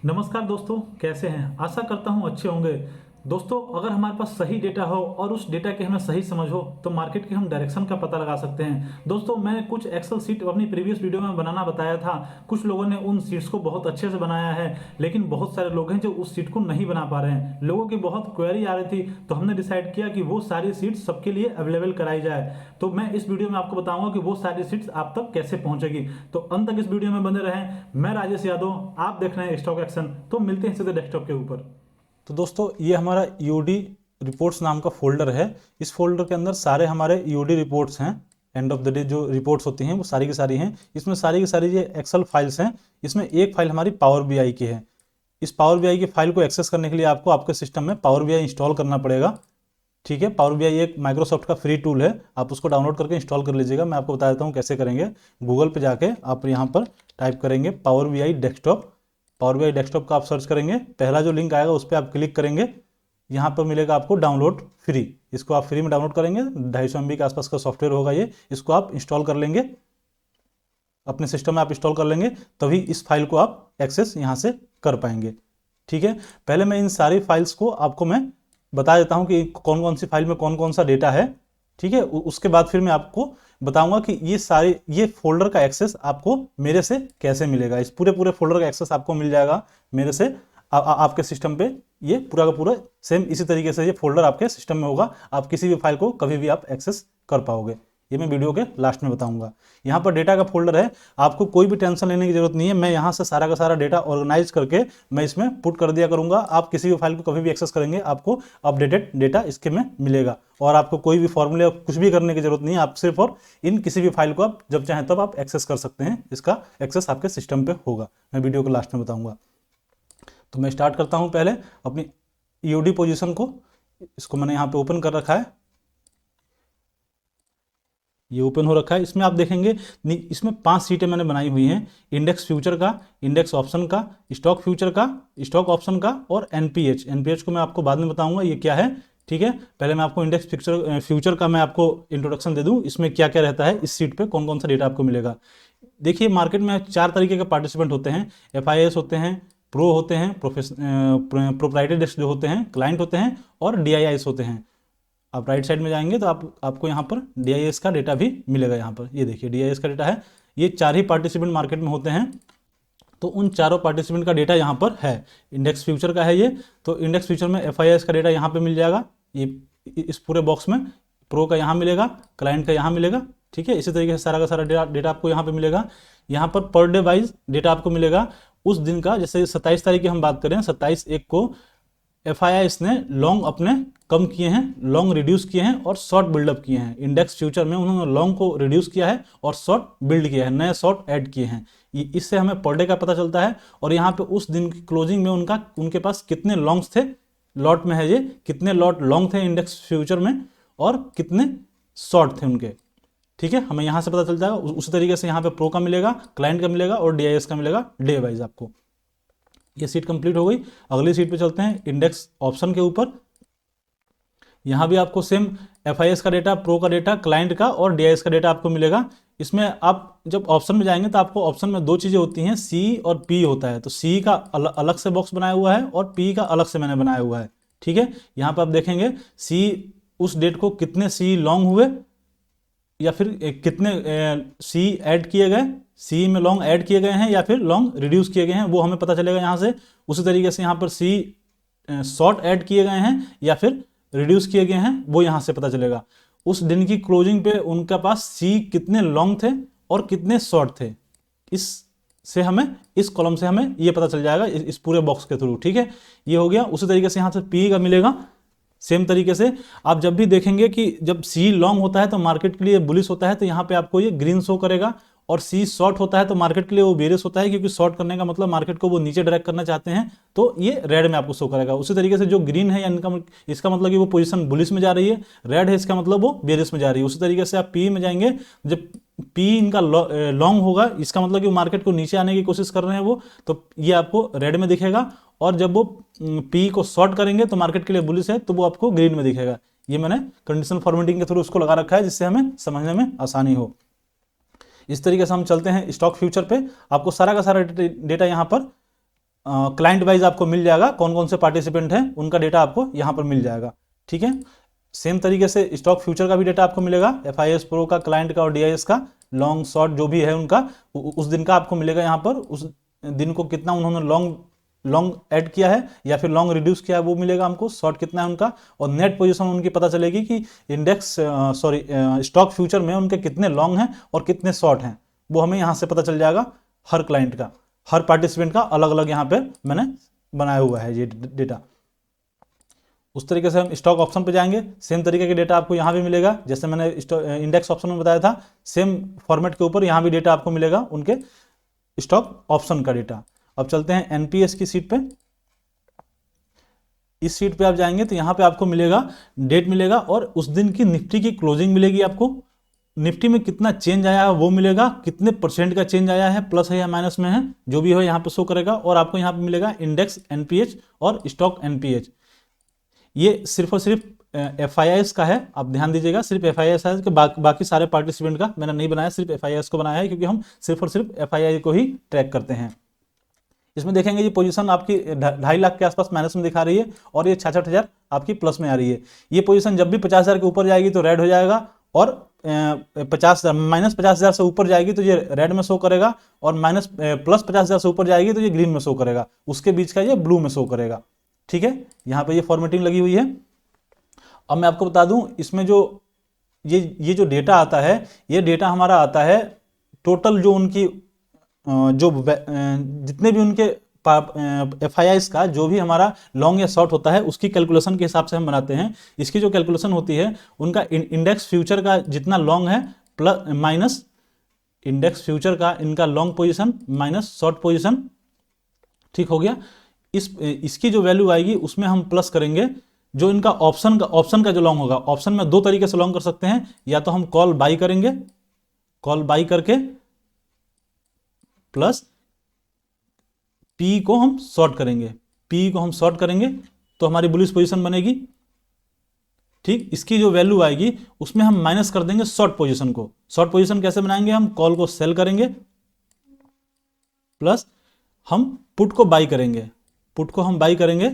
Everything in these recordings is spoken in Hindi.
नमस्कार दोस्तों, कैसे हैं? आशा करता हूं अच्छे होंगे। दोस्तों, अगर हमारे पास सही डेटा हो और उस डेटा की हमें सही समझ हो तो मार्केट के हम डायरेक्शन का पता लगा सकते हैं। दोस्तों, मैंने कुछ एक्सेल सीट अपनी प्रीवियस वीडियो में बनाना बताया था। कुछ लोगों ने उन सीट्स को बहुत अच्छे से बनाया है, लेकिन बहुत सारे लोग हैं जो उस सीट को नहीं बना पा रहे हैं। लोगों की बहुत क्वेरी आ रही थी, तो हमने डिसाइड किया कि वो सारी सीट्स सबके लिए अवेलेबल कराई जाए। तो मैं इस वीडियो में आपको बताऊंगा कि वो सारी सीट्स आप तक कैसे पहुंचेगी। तो अंत तक इस वीडियो में बने रहें। मैं राजेश यादव, आप देख रहे हैं स्टॉक एक्शन। तो मिलते हैं सीधे डेस्कटॉप के ऊपर। तो दोस्तों ये हमारा ईओडी रिपोर्ट्स नाम का फोल्डर है। इस फोल्डर के अंदर सारे हमारे ईओडी रिपोर्ट्स हैं। एंड ऑफ द डे जो रिपोर्ट्स होती हैं वो सारी की सारी हैं। इसमें सारी की सारी ये एक्सेल फाइल्स हैं। इसमें एक फाइल हमारी पावर बीआई की है। इस पावर बीआई की फाइल को एक्सेस करने के लिए आपको आपके सिस्टम में पावर बीआई इंस्टॉल करना पड़ेगा। ठीक है, पावर बीआई एक माइक्रोसॉफ्ट का फ्री टूल है, आप उसको डाउनलोड करके इंस्टॉल कर लीजिएगा। मैं आपको बता देता हूँ कैसे करेंगे। गूगल पे जाके आप यहाँ पर टाइप करेंगे power BI desktop. Power BI desktop का आप सर्च करेंगे, पहला जो लिंक आएगा उस पर आप क्लिक करेंगे। यहाँ पर मिलेगा आपको डाउनलोड फ्री। इसको आप फ्री में डाउनलोड करेंगे। 250 MB के आसपास का सॉफ्टवेयर होगा ये। इसको आप इंस्टॉल कर लेंगे, अपने सिस्टम में आप इंस्टॉल कर लेंगे, तभी इस फाइल को आप एक्सेस यहाँ से कर पाएंगे। ठीक है, पहले मैं इन सारी फाइल्स को आपको मैं बता देता हूँ कि कौन कौन सी फाइल में कौन कौन सा डेटा है। ठीक है, उसके बाद फिर मैं आपको बताऊंगा कि ये फोल्डर का एक्सेस आपको मेरे से कैसे मिलेगा। इस पूरे पूरे फोल्डर का एक्सेस आपको मिल जाएगा मेरे से। आपके सिस्टम पे ये पूरा का पूरा सेम इसी तरीके से ये फोल्डर आपके सिस्टम में होगा। आप किसी भी फाइल को कभी भी आप एक्सेस कर पाओगे। ये मैं वीडियो के लास्ट में बताऊंगा। यहाँ पर डेटा का फोल्डर है, आपको कोई भी टेंशन लेने की जरूरत नहीं है। मैं यहाँ से सारा का सारा डेटा ऑर्गेनाइज करके मैं इसमें पुट कर दिया करूंगा। आप किसी भी फाइल को कभी भी एक्सेस करेंगे आपको अपडेटेड डेटा इसके में मिलेगा, और आपको कोई भी फॉर्मूले कुछ भी करने की जरूरत नहीं है। आप सिर्फ और इन किसी भी फाइल को आप जब चाहें तब आप एक्सेस कर सकते हैं। इसका एक्सेस आपके सिस्टम पे होगा, मैं वीडियो के लास्ट में बताऊंगा। तो मैं स्टार्ट करता हूं पहले अपनी ईओडी पोजीशन को। इसको मैंने यहाँ पे ओपन कर रखा है, ये ओपन हो रखा है। इसमें आप देखेंगे इसमें 5 सीटें मैंने बनाई हुई हैं। इंडेक्स फ्यूचर का, इंडेक्स ऑप्शन का, स्टॉक फ्यूचर का, स्टॉक ऑप्शन का और एनपीएच। एनपीएच को मैं आपको बाद में बताऊंगा ये क्या है। ठीक है, पहले मैं आपको इंडेक्स फ्यूचर का मैं आपको इंट्रोडक्शन दे दूं, इसमें क्या क्या रहता है, इस सीट पे कौन कौन सा डेटा आपको मिलेगा। देखिए, मार्केट में 4 तरीके के पार्टिसिपेंट होते हैं। एफआईएस होते हैं, प्रो होते हैं, प्रोप्राइटरी डेस्क जो होते हैं, क्लाइंट होते हैं, और डीआईआईएस होते हैं। आप राइट साइड में जाएंगे तो आपको यहाँ पर डीआईएस का डेटा भी मिलेगा। यहाँ पर ये देखिए डीआईएस का डेटा है। ये 4 ही पार्टिसिपेंट मार्केट में होते हैं, तो उन चारों पार्टिसिपेंट का डेटा यहाँ पर है। इंडेक्स फ्यूचर का है ये, तो इंडेक्स फ्यूचर में एफआईएस का डेटा यहाँ पे मिल जाएगा। ये इस पूरे बॉक्स में प्रो का यहाँ मिलेगा, क्लाइंट का यहाँ मिलेगा। ठीक है, इसी तरीके से सारा का सारा डेटा आपको यहाँ पे मिलेगा। यहाँ पर डे वाइज डेटा आपको मिलेगा उस दिन का। जैसे 27 तारीख की हम बात करें, 27/1 को एफआईआईएस ने लॉन्ग अपने कम किए हैं, लॉन्ग रिड्यूस किए हैं और शॉर्ट बिल्डअप किए हैं। इंडेक्स फ्यूचर में उन्होंने लॉन्ग को रिड्यूस किया है और शॉर्ट बिल्ड किया है, नए शॉर्ट ऐड किए हैं। इससे हमें पर डे का पता चलता है। और यहाँ पे उस दिन की क्लोजिंग में उनके पास कितने लॉन्ग्स थे, लॉट में है ये, कितने लॉट लॉन्ग थे इंडेक्स फ्यूचर में और कितने शॉर्ट थे उनके। ठीक है, हमें यहाँ से पता चल जाएगा। उसी तरीके से यहाँ पे प्रो का मिलेगा, क्लाइंट का मिलेगा और डीआईएस का मिलेगा डे वाइज आपको। ये सीट कंप्लीट हो गई। अगली सीट पे चलते हैं, इंडेक्स ऑप्शन के ऊपर। यहां भी आपको सेम एफआईएस का डेटा, प्रो का डेटा, क्लाइंट का और डीआईएस का डेटा आपको मिलेगा। इसमें आप जब ऑप्शन में जाएंगे तो आपको ऑप्शन में 2 चीजें होती हैं, सी और पी होता है। तो सी का अलग से बॉक्स बनाया हुआ है और पी का अलग से मैंने बनाया हुआ है। ठीक है, यहां पर आप देखेंगे सी उस डेट को कितने सी लॉन्ग हुए या फिर कितने सी ऐड किए गए, सी में लॉन्ग ऐड किए गए हैं या फिर लॉन्ग रिड्यूस किए गए हैं, वो हमें पता चलेगा यहाँ से। उसी तरीके से यहाँ पर सी शॉर्ट ऐड किए गए हैं या फिर रिड्यूस किए गए हैं, वो यहाँ से पता चलेगा। उस दिन की क्लोजिंग पे उनके पास सी कितने लॉन्ग थे और कितने शॉर्ट थे, इस कॉलम से हमें ये पता चल जाएगा इस पूरे बॉक्स के थ्रू। ठीक है, ये हो गया। उसी तरीके से यहाँ से पी का मिलेगा। सेम तरीके से आप जब भी देखेंगे कि जब सी लॉन्ग होता है तो मार्केट के लिए बुलिश होता है, तो यहाँ पे आपको ये ग्रीन शो करेगा। और सी शॉर्ट होता है तो मार्केट के लिए वो बेरिश होता है, क्योंकि शॉर्ट करने का मतलब मार्केट को वो नीचे ड्रैग करना चाहते हैं, तो ये रेड में आपको शो करेगा। उसी तरीके से जो ग्रीन है इसका मतलब कि वो पोजीशन बुलिश में जा रही है, रेड है इसका मतलब वो बेरिश में जा रही है। उसी तरीके से आप पी में जाएंगे, जब पी इनका लॉन्ग होगा इसका मतलब कि वो मार्केट को नीचे आने की कोशिश कर रहे हैं वो, तो ये आपको रेड में दिखेगा। और जब वो पी को शॉर्ट करेंगे तो मार्केट के लिए बुलिश है, तो वो आपको ग्रीन में दिखेगा। ये मैंने कंडीशन फॉर्मेटिंग के थ्रू उसको लगा रखा है, जिससे हमें समझने में आसानी हो। इस तरीके से हम चलते हैं स्टॉक फ्यूचर पे। आपको सारा का सारा डेटा यहाँ पर क्लाइंट वाइज आपको मिल जाएगा, कौन कौन से पार्टिसिपेंट हैं उनका डेटा आपको यहाँ पर मिल जाएगा। ठीक है, सेम तरीके से स्टॉक फ्यूचर का भी डेटा आपको मिलेगा, FIS प्रो का, क्लाइंट का और DIS का, लॉन्ग शॉर्ट जो भी है उनका, उस दिन का आपको मिलेगा यहाँ पर, उस दिन को कितना उन्होंने लॉन्ग ऐड किया है या फिर लॉन्ग रिड्यूस किया है वो मिलेगा हमको, शॉर्ट कितना है उनका, और नेट पोजीशन उनकी पता चलेगी कि स्टॉक फ्यूचर में उनके कितने लॉन्ग हैं और कितने शॉर्ट हैं, वो हमें यहाँ से पता चल जाएगा। हर क्लाइंट का, हर पार्टिसिपेंट का अलग अलग यहाँ पे मैंने बनाया हुआ है ये डेटा। उस तरीके से हम स्टॉक ऑप्शन पे जाएंगे, सेम तरीके के डेटा आपको यहाँ भी मिलेगा, जैसे मैंने इंडेक्स ऑप्शन में बताया था, सेम फॉर्मेट के ऊपर यहाँ भी डेटा आपको मिलेगा उनके स्टॉक ऑप्शन का डेटा। अब चलते हैं NPS की सीट पे। इस सीट पे आप जाएंगे तो यहाँ पे आपको मिलेगा डेट मिलेगा और उस दिन की निफ्टी की क्लोजिंग मिलेगी आपको, निफ्टी में कितना चेंज आया है वो मिलेगा, कितने परसेंट का चेंज आया है, प्लस है या माइनस में है, जो भी हो यहाँ पे शो करेगा, और आपको यहाँ पे मिलेगा इंडेक्स NPH और स्टॉक NPH। ये सिर्फ और सिर्फ FIS का है, आप ध्यान दीजिएगा, सिर्फ FIS है कि बाकी सारे पार्टिसिपेंट का मैंने नहीं बनाया, सिर्फ FIS को बनाया है, क्योंकि हम सिर्फ और सिर्फ FII को ही ट्रैक करते हैं। इसमें देखेंगे ये पोजीशन आपकी 2.5 लाख के आसपास माइनस में दिखा रही है और ये 66,000 आपकी प्लस में आ रही है। ये पोजीशन जब भी 50,000 के ऊपर जाएगी तो रेड हो जाएगा, और -50,000 से ऊपर जाएगी तो ये रेड में शो करेगा, और +50,000 से ऊपर जाएगी तो ये ग्रीन में शो करेगा, उसके बीच का ये ब्लू में शो करेगा। ठीक है, यहाँ पे ये फॉर्मेटिंग लगी हुई है। अब मैं आपको बता दूं, इसमें जो ये जो डेटा आता है, ये डेटा हमारा आता है टोटल जो उनकी जितने भी उनके FIIs का जो भी हमारा लॉन्ग या शॉर्ट होता है उसकी कैलकुलेशन के हिसाब से हम बनाते हैं। इसकी जो कैलकुलेशन होती है उनका इंडेक्स फ्यूचर का जितना लॉन्ग है प्लस माइनस इंडेक्स फ्यूचर का इनका long position minus short position. ठीक हो गया, इसकी जो वैल्यू आएगी उसमें हम प्लस करेंगे जो इनका ऑप्शन का जो लॉन्ग होगा। ऑप्शन में दो तरीके से लॉन्ग कर सकते हैं, या तो हम कॉल बाई करेंगे, कॉल बाई करके प्लस पी को हम शॉर्ट करेंगे, पी को हम शॉर्ट करेंगे तो हमारी बुलिश पोजीशन बनेगी। ठीक, इसकी जो वैल्यू आएगी उसमें हम माइनस कर देंगे शॉर्ट पोजीशन को। शॉर्ट पोजीशन कैसे बनाएंगे, हम कॉल को सेल करेंगे प्लस हम पुट को बाई करेंगे, पुट को हम बाई करेंगे।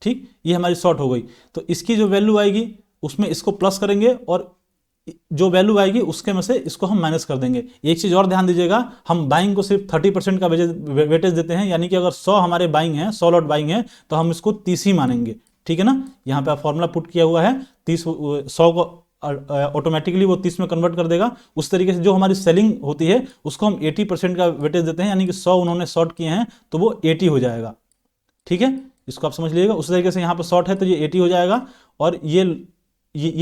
ठीक, ये हमारी शॉर्ट हो गई, तो इसकी जो वैल्यू आएगी उसमें इसको प्लस करेंगे और जो वैल्यू आएगी उसके में से इसको हम माइनस कर देंगे। एक चीज और ध्यान दीजिएगा, हम बाइंग को सिर्फ 30% का वेटेज देते हैं, यानी कि अगर 100 हमारे बाइंग है, 100 लॉट बाइंग है तो हम इसको 30 ही मानेंगे। ठीक है ना, यहाँ पे फॉर्मूला पुट किया हुआ है 30, 100 को ऑटोमेटिकली वो 30 में कन्वर्ट कर देगा। उस तरीके से जो हमारी सेलिंग होती है उसको हम 80% का वेटेज देते हैं, यानी कि 100 उन्होंने शॉर्ट किए हैं तो वो 80 हो जाएगा। ठीक है, इसको आप समझ लीजिएगा। उस तरीके से यहाँ पर शॉर्ट है तो ये 80 हो जाएगा, और ये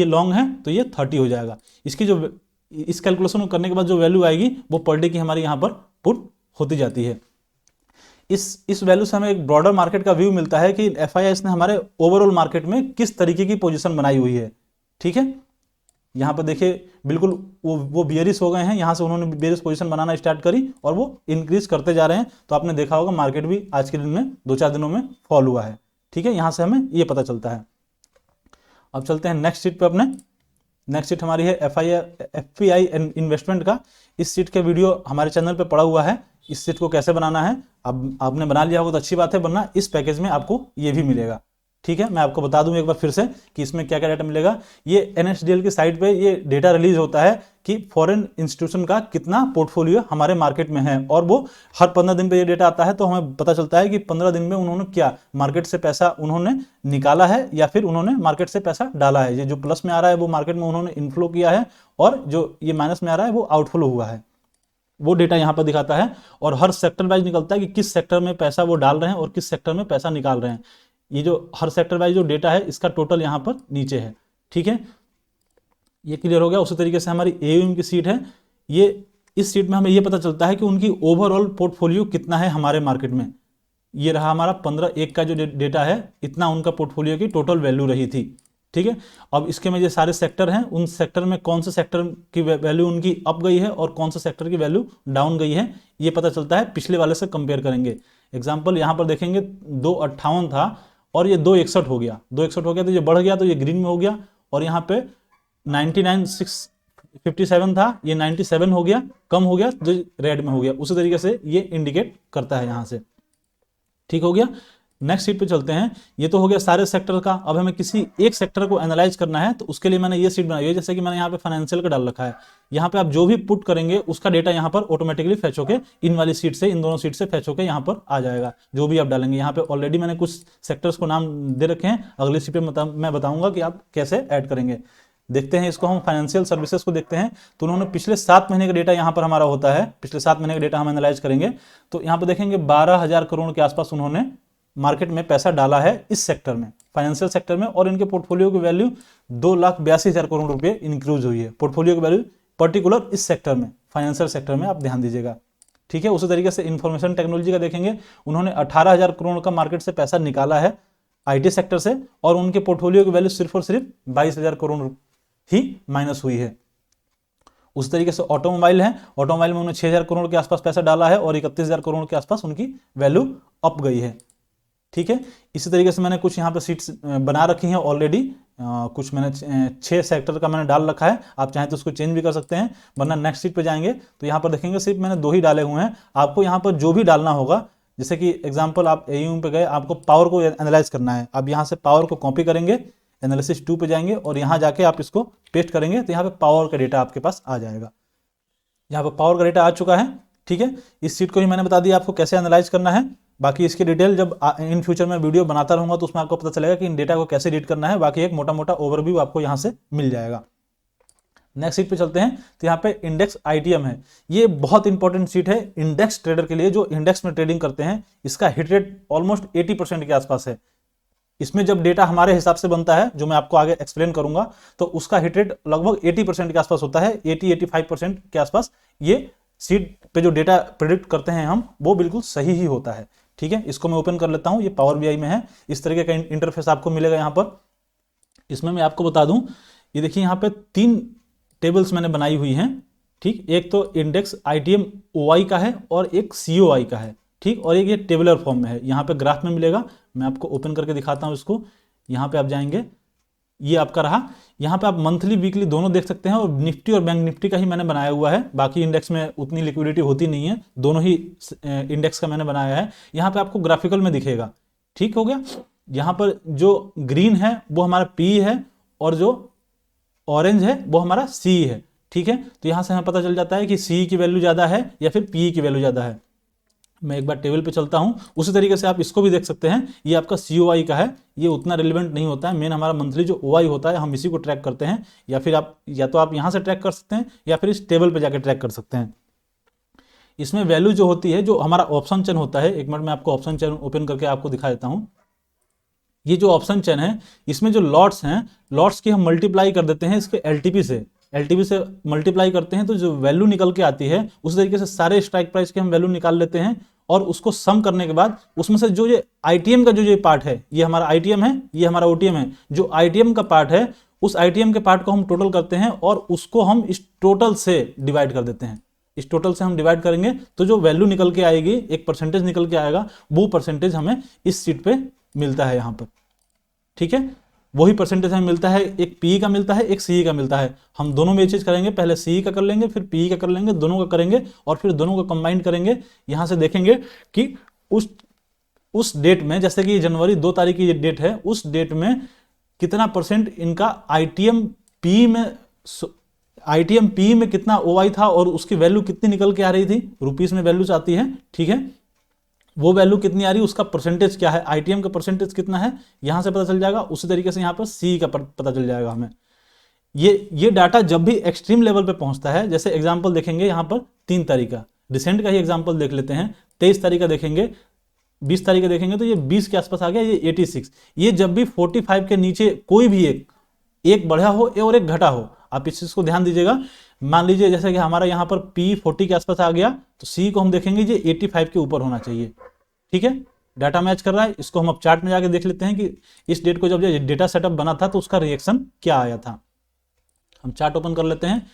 लॉन्ग है तो ये 30 हो जाएगा। इसकी जो इस कैलकुलेशन को करने के बाद जो वैल्यू आएगी वो पर डे की हमारी यहाँ पर पुट होती जाती है। इस वैल्यू से हमें एक ब्रॉडर मार्केट का व्यू मिलता है कि FIIs ने हमारे ओवरऑल मार्केट में किस तरीके की पोजीशन बनाई हुई है। ठीक है, यहाँ पर देखिए बिल्कुल वो बियरिश हो गए हैं, यहाँ से उन्होंने बियरिश पोजीशन बनाना स्टार्ट करी और वो इंक्रीज करते जा रहे हैं। तो आपने देखा होगा मार्केट भी आज के दिन में 2-4 दिनों में फॉल हुआ है। ठीक है, यहाँ से हमें ये पता चलता है। अब चलते हैं नेक्स्ट सीट पे अपने। नेक्स्ट सीट हमारी है FPI इन्वेस्टमेंट का। इस सीट का वीडियो हमारे चैनल पे पड़ा हुआ है, इस सीट को कैसे बनाना है अब आपने बना लिया होगा तो अच्छी बात है, वरना इस पैकेज में आपको ये भी मिलेगा। ठीक है, मैं आपको बता दूं एक बार फिर से कि इसमें क्या क्या डाटा मिलेगा। ये NSDL की साइट पे ये डेटा रिलीज होता है कि फॉरेन इंस्टीट्यूशन का कितना पोर्टफोलियो हमारे मार्केट में है, और वो हर 15 दिन पे ये डेटा आता है। तो हमें पता चलता है कि 15 दिन में उन्होंने क्या मार्केट से पैसा उन्होंने निकाला है या फिर उन्होंने मार्केट से पैसा डाला है। ये जो प्लस में आ रहा है वो मार्केट में उन्होंने इनफ्लो किया है, और जो ये माइनस में आ रहा है वो आउटफ्लो हुआ है। वो डेटा यहाँ पर दिखाता है, और हर सेक्टर वाइज निकलता है कि किस सेक्टर में पैसा वो डाल रहे हैं और किस सेक्टर में पैसा निकाल रहे हैं। ये जो हर सेक्टर वाइज जो डेटा है इसका टोटल यहाँ पर नीचे है। ठीक है, ये क्लियर हो गया। उसी तरीके से हमारी AUM की सीट है, ये इस सीट में हमें ये पता चलता है कि उनकी ओवरऑल पोर्टफोलियो कितना है हमारे मार्केट में। ये रहा हमारा 15/1 का जो डेटा है, इतना उनका पोर्टफोलियो की टोटल वैल्यू रही थी। ठीक है, अब इसके में जो सारे सेक्टर हैं उन सेक्टर में कौन से सेक्टर की वैल्यू उनकी अप गई है और कौन से सेक्टर की वैल्यू डाउन गई है, ये पता चलता है पिछले वाले से कंपेयर करेंगे। एग्जाम्पल यहाँ पर देखेंगे 258 था और ये 261 हो गया, 261 हो गया तो ये बढ़ गया तो ये ग्रीन में हो गया, और यहाँ पे 99,657 था, ये 97 हो गया, कम हो गया जो रेड में हो गया। उसी तरीके से ये इंडिकेट करता है यहाँ से। ठीक हो गया। नेक्स्ट शीट पे चलते हैं। ये तो हो गया सारे सेक्टर का। अब हमें किसी एक सेक्टर को एनालाइज करना है, तो उसके लिए मैंने ये शीट बनाई है। जैसे कि मैंने यहाँ पे फाइनेंशियल का डाल रखा है, यहाँ पे आप जो भी पुट करेंगे उसका डेटा यहाँ पर ऑटोमेटिकली फैच होके इन वाली सीट से, इन दोनों सीट से फैच होके यहाँ पर आ जाएगा, जो भी आप डालेंगे। यहाँ पे ऑलरेडी मैंने कुछ सेक्टर्स को नाम दे रखे हैं, अगली शीट पे मैं बताऊंगा कि आप कैसे ऐड करेंगे। देखते हैं इसको, हम फाइनेंशियल सर्विसेज को देखते हैं। तो उन्होंने पिछले 7 महीने का डेटा यहाँ पर हमारा होता है, पिछले 7 महीने का डेटा हम एनालाइज करेंगे। तो यहाँ पर देखेंगे 12,000 करोड़ के आसपास उन्होंने मार्केट में पैसा डाला है इस सेक्टर में, फाइनेंशियल सेक्टर में, और इनके पोर्टफोलियो की वैल्यू 2,82,000 करोड़ रुपए इंक्रीज हुई है। पोर्टफोलियो की वैल्यू पर्टिकुलर इस सेक्टर में, फाइनेंशियल सेक्टर में, आप ध्यान दीजिएगा। ठीक है। उसी तरीके से इंफॉर्मेशन टेक्नोलॉजी का देखेंगे, उन्होंने 18,000 करोड़ का मार्केट से पैसा निकाला है आईटी सेक्टर से, और उनके पोर्टफोलियो की वैल्यू सिर्फ और सिर्फ 22,000 करोड़ ही माइनस हुई है। उस तरीके से ऑटोमोबाइल है, ऑटोमोबाइल में उन्होंने 6,000 करोड़ के आसपास पैसा डाला है और 31,000 करोड़ के आसपास उनकी वैल्यू अप गई है। ठीक है। इसी तरीके से मैंने कुछ यहाँ पे सीट्स बना रखी हैं ऑलरेडी, कुछ मैंने 6 सेक्टर का मैंने डाल रखा है, आप चाहें तो उसको चेंज भी कर सकते हैं, वरना नेक्स्ट सीट पे जाएंगे तो यहाँ पर देखेंगे सिर्फ मैंने 2 ही डाले हुए हैं। आपको यहाँ पर जो भी डालना होगा, जैसे कि एग्जाम्पल आप एयूएम पे गए, आपको पावर को एनालाइज करना है, आप यहाँ से पावर को कॉपी करेंगे, एनालिसिस 2 पे जाएंगे और यहाँ जाके आप इसको पेस्ट करेंगे, तो यहाँ पे पावर का डेटा आपके पास आ जाएगा। यहाँ पे पावर का डेटा आ चुका है। ठीक है। इस सीट को ही मैंने बता दिया आपको कैसे एनालाइज करना है। बाकी इसकी डिटेल जब इन फ्यूचर में वीडियो बनाता रहूंगा तो उसमें आपको पता चलेगा कि इन डेटा को कैसे रीड करना है। बाकी एक मोटा मोटा ओवरव्यू आपको यहाँ से मिल जाएगा। नेक्स्ट सीट पे चलते हैं। तो यहाँ पे इंडेक्स आईटीएम है, ये बहुत इंपॉर्टेंट सीट है इंडेक्स ट्रेडर के लिए, जो इंडेक्स में ट्रेडिंग करते हैं। इसका हिट रेट ऑलमोस्ट 80% के आसपास है। इसमें जब डेटा हमारे हिसाब से बनता है, जो मैं आपको आगे एक्सप्लेन करूंगा, तो उसका हिट रेट लगभग 80% के आसपास होता है, 80-85% के आसपास। ये सीट पे जो डेटा प्रिडिक्ट करते हैं हम, वो बिल्कुल सही ही होता है। ठीक है। इसको मैं ओपन कर लेता हूं, ये पावर बीआई में है। इस तरीके का इंटरफेस आपको मिलेगा यहाँ पर। इसमें मैं आपको बता दूं, ये देखिए यहाँ पे 3 टेबल्स मैंने बनाई हुई हैं। ठीक, एक तो इंडेक्स आईटीएम ओआई का है और एक सीओआई का है। ठीक, और एक ये टेबुलर फॉर्म में है, यहाँ पे ग्राफ में मिलेगा। मैं आपको ओपन करके दिखाता हूँ इसको। यहाँ पे आप जाएंगे, ये आपका रहा। यहाँ पे आप मंथली वीकली दोनों देख सकते हैं, और निफ्टी और बैंक निफ्टी का ही मैंने बनाया हुआ है। बाकी इंडेक्स में उतनी लिक्विडिटी होती नहीं है, दोनों ही इंडेक्स का मैंने बनाया है। यहाँ पे आपको ग्राफिकल में दिखेगा। ठीक हो गया। यहाँ पर जो ग्रीन है वो हमारा पी है, और जो ऑरेंज है वो हमारा सी है। ठीक है। तो यहाँ से हमें पता चल जाता है कि सी की वैल्यू ज़्यादा है या फिर पी की वैल्यू ज़्यादा है। मैं एक बार टेबल पे चलता हूं। उसी तरीके से आप इसको भी देख सकते हैं। ये आपका सीओआई का है, ये उतना रिलेवेंट नहीं होता है। मेन हमारा मंथली जो ओआई होता है, हम इसी को ट्रैक करते हैं, या फिर आप या तो आप यहां से ट्रैक कर सकते हैं या फिर इस टेबल पे जाके ट्रैक कर सकते हैं। इसमें वैल्यू जो होती है, जो हमारा ऑप्शन चेन होता है, एक मिनट में आपको ऑप्शन चेन ओपन करके आपको दिखा देता हूं। ये जो ऑप्शन चेन है, इसमें जो लॉट्स हैं, लॉट्स की हम मल्टीप्लाई कर देते हैं इसके एलटीपी से मल्टीप्लाई करते हैं, तो जो वैल्यू निकल के आती है, उस तरीके से सारे स्ट्राइक प्राइस के हम वैल्यू निकाल लेते हैं, और उसको सम करने के बाद उसमें से जो ये आईटीएम का जो पार्ट है, ये हमारा आईटीएम है, ये हमारा ओटीएम है। जो आईटीएम का पार्ट है, उस आईटीएम के पार्ट को हम टोटल करते हैं और उसको हम इस टोटल से डिवाइड कर देते हैं। इस टोटल से हम डिवाइड करेंगे तो जो वैल्यू निकल के आएगी, एक परसेंटेज निकल के आएगा, वो परसेंटेज हमें इस सीट पे मिलता है यहाँ पर। ठीक है। वही परसेंटेज हमें मिलता है, एक पी का मिलता है, एक सी का मिलता है। हम दोनों में ये चीज करेंगे, पहले सी का कर लेंगे, फिर पी का कर लेंगे, दोनों का करेंगे और फिर दोनों को कंबाइन करेंगे। यहां से देखेंगे कि उस डेट में, जैसे कि जनवरी 2 तारीख की ये डेट है, उस डेट में कितना परसेंट इनका आईटीएम पी में कितना ओआई था और उसकी वैल्यू कितनी निकल के आ रही थी, रुपीस में वैल्यूज आती है। ठीक है। वो वैल्यू कितनी आ रही है, उसका परसेंटेज क्या है, आईटीएम का परसेंटेज कितना है, यहां से पता चल जाएगा। उसी तरीके से यहां पर सी का पता चल जाएगा हमें। ये डाटा जब भी एक्सट्रीम लेवल पे पहुंचता है, जैसे एग्जांपल देखेंगे यहां पर 3 तारीख का, रिसेंट का ही एग्जांपल देख लेते हैं। 23 तारीख का देखेंगे, 20 तारीख का देखेंगे तो ये 20 के आसपास आ गया, ये 86। ये जब भी 45 के नीचे कोई भी एक बढ़ा हो और एक घटा हो, आप इस चीज को ध्यान दीजिएगा। मान लीजिए जैसे कि हमारा यहाँ पर पी 40 के आसपास आ गया, तो सी को हम देखेंगे ये 85 के ऊपर होना चाहिए। ठीक है। डाटा मैच कर रहा है। इसको हम अब चार्ट में जाके देख लेते हैं कि इस डेट को जब ये डेटा सेटअप बना था तो उसका रिएक्शन क्या आया था। हम चार्ट ओपन कर लेते हैं।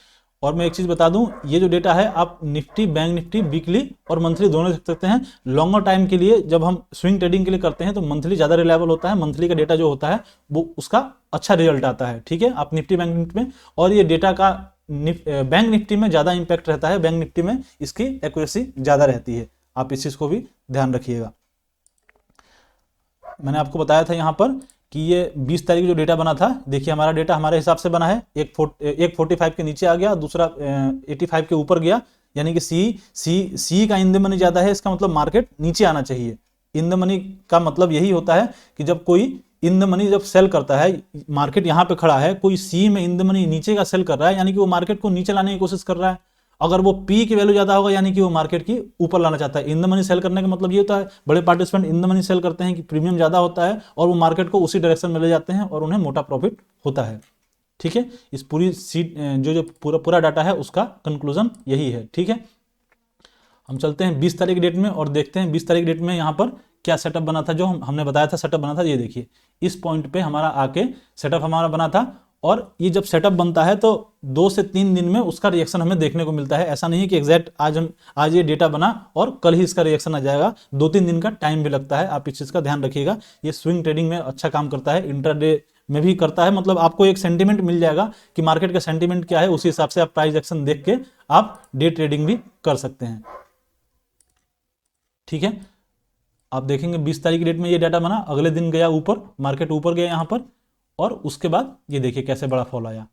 और मैं एक चीज बता दूं, ये जो डेटा है आप निफ्टी, बैंक निफ्टी, वीकली और मंथली दोनों देख सकते हैं। लॉन्गर टाइम के लिए जब हम स्विंग ट्रेडिंग के लिए करते हैं तो मंथली ज्यादा रिलायबल होता है। मंथली का डेटा जो होता है वो उसका अच्छा रिजल्ट आता है। ठीक है। आप निफ्टी, बैंक निफ्टी में, और ये डेटा का बैंक निफ्टी में ज्यादा इंपैक्ट रहता है। बैंक निफ्टी में इसकी एक्यूरेसी ज्यादा रहती है। आप इस चीज को भी ध्यान रखिएगा। मैंने आपको बताया था यहाँ पर कि ये 20 तारीख जो डेटा बना था, देखिए हमारा डेटा हमारे हिसाब से बना है, एक 45 के नीचे आ गया, दूसरा 85 के ऊपर गया, यानी कि सी का इन द मनी ज़्यादा है, इसका मतलब मार्केट नीचे आना चाहिए। इन द मनी का मतलब यही होता है कि जब कोई इन द मनी जब सेल करता है, मार्केट यहाँ पे खड़ा है, कोई सी में इन द मनी नीचे का सेल कर रहा है, यानी कि वो मार्केट को नीचे लाने की कोशिश कर रहा है। अगर वो पी की वैल्यू ज्यादा होगा, यानी कि वो मार्केट की ऊपर लाना चाहता है। इन द मनी सेल करने का मतलब ये होता है, बड़े participant in the money sale करते हैं कि प्रीमियम ज्यादा होता है और वो मार्केट को उसी डायरेक्शन में ले जाते हैं और उन्हें मोटा प्रॉफिट होता है। ठीक है, इस पूरी सीट जो पूरा डाटा है उसका कंक्लूजन यही है। ठीक है, हम चलते हैं 20 तारीख डेट में और देखते हैं 20 तारीख डेट में यहाँ पर क्या सेटअप बना था। जो हमने बताया था सेटअप बना था, ये देखिए इस पॉइंट पे हमारा आके सेटअप हमारा बना था। और ये जब सेटअप बनता है तो 2 से 3 दिन में उसका रिएक्शन हमें देखने को मिलता है। ऐसा नहीं है कि एग्जैक्ट आज ये डेटा बना और कल ही इसका रिएक्शन आ जाएगा, 2-3 दिन का टाइम भी लगता है। आप इस चीज़ का ध्यान रखिएगा। ये स्विंग ट्रेडिंग में अच्छा काम करता है, इंट्राडे में भी करता है। मतलब आपको एक सेंटीमेंट मिल जाएगा कि मार्केट का सेंटीमेंट क्या है, उसी हिसाब से आप प्राइस एक्शन देख के आप डे ट्रेडिंग भी कर सकते हैं। ठीक है, आप देखेंगे 20 तारीख की डेट में ये डाटा बना, अगले दिन गया ऊपर, मार्केट ऊपर गया यहाँ पर, और उसके बाद ये देखिए कैसे बड़ा फॉल आया।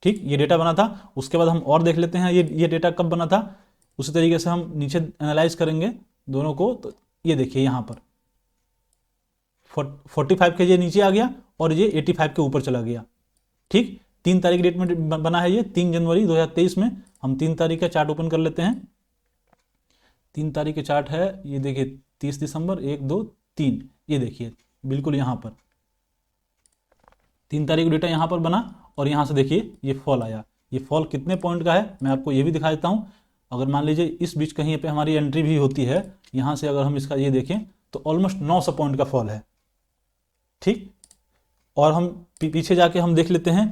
ठीक, ये डेटा बना था। उसके बाद हम और देख लेते हैं ये डेटा कब बना था। उसी तरीके से हम नीचे एनालाइज करेंगे दोनों को। तो ये देखिए यहाँ पर 45 के ये नीचे आ गया और ये 85 के ऊपर चला गया। ठीक, 3 तारीख डेट में बना है ये, 3 जनवरी 2023 में। हम 3 तारीख का चार्ट ओपन कर लेते हैं। 3 तारीख के चार्ट है, ये देखिए 30 दिसंबर 1, 2, 3, ये देखिए बिल्कुल यहाँ पर 3 तारीख को डेटा यहाँ पर बना और यहाँ से देखिए ये फॉल आया। ये फॉल कितने पॉइंट का है मैं आपको ये भी दिखा देता हूँ। अगर मान लीजिए इस बीच कहीं पे हमारी एंट्री भी होती है, यहाँ से अगर हम इसका ये देखें तो ऑलमोस्ट 900 पॉइंट का फॉल है। ठीक, और हम पीछे जाके हम देख लेते हैं,